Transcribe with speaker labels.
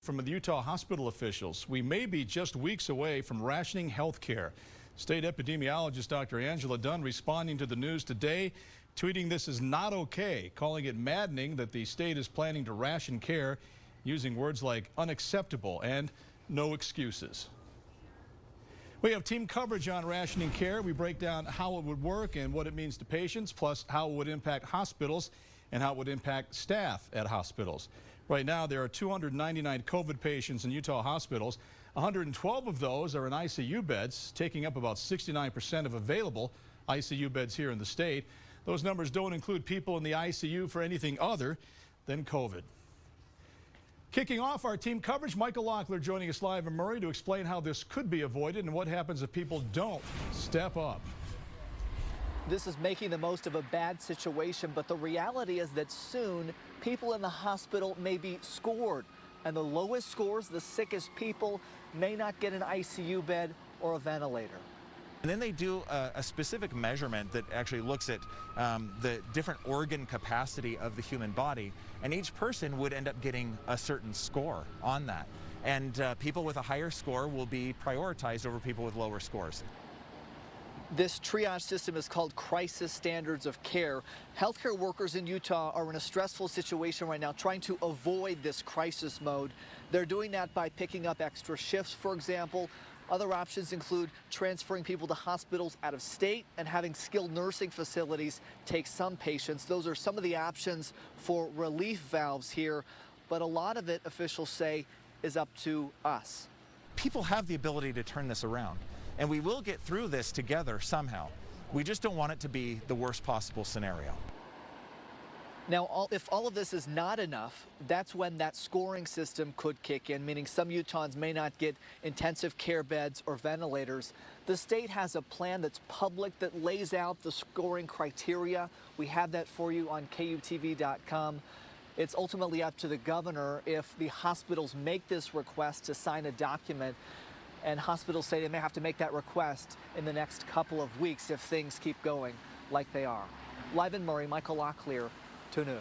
Speaker 1: From the Utah hospital officials, we may be just weeks away from rationing health care. State epidemiologist Dr. Angela Dunn responding to the news today, tweeting this is not okay, calling it maddening that the state is planning to ration care, using words like unacceptable and no excuses. We have team coverage on rationing care. We break down how it would work and what it means to patients, plus how it would impact hospitals and how it would impact staff at hospitals. Right now, there are 299 COVID patients in Utah hospitals. 112 of those are in ICU beds, taking up about 69% of available ICU beds here in the state. Those numbers don't include people in the ICU for anything other than COVID. Kicking off our team coverage, Michael Locklear joining us live in Murray to explain how this could be avoided and what happens if people don't step up.
Speaker 2: This is making the most of a bad situation, but the reality is that soon people in the hospital may be scored, and the lowest scores, the sickest people, may not get an ICU bed or a ventilator.
Speaker 3: And then they do a specific measurement that actually looks at the different organ capacity of the human body, and each person would end up getting a certain score on that. And people with a higher score will be prioritized over people with lower scores.
Speaker 2: This triage system is called crisis standards of care. Healthcare workers in Utah are in a stressful situation right now trying to avoid this crisis mode. They're doing that by picking up extra shifts, for example. Other options include transferring people to hospitals out of state and having skilled nursing facilities take some patients. Those are some of the options for relief valves here, but a lot of it, officials say, is up to us.
Speaker 3: People have the ability to turn this around, and we will get through this together somehow. We just don't want it to be the worst possible scenario.
Speaker 2: Now, if all of this is not enough, that's when that scoring system could kick in, meaning some Utahns may not get intensive care beds or ventilators. The state has a plan that's public that lays out the scoring criteria. We have that for you on KUTV.com. It's ultimately up to the governor if the hospitals make this request to sign a document, and hospitals say they may have to make that request in the next couple of weeks if things keep going like they are. Live in Murray, Michael Locklear, 2 News.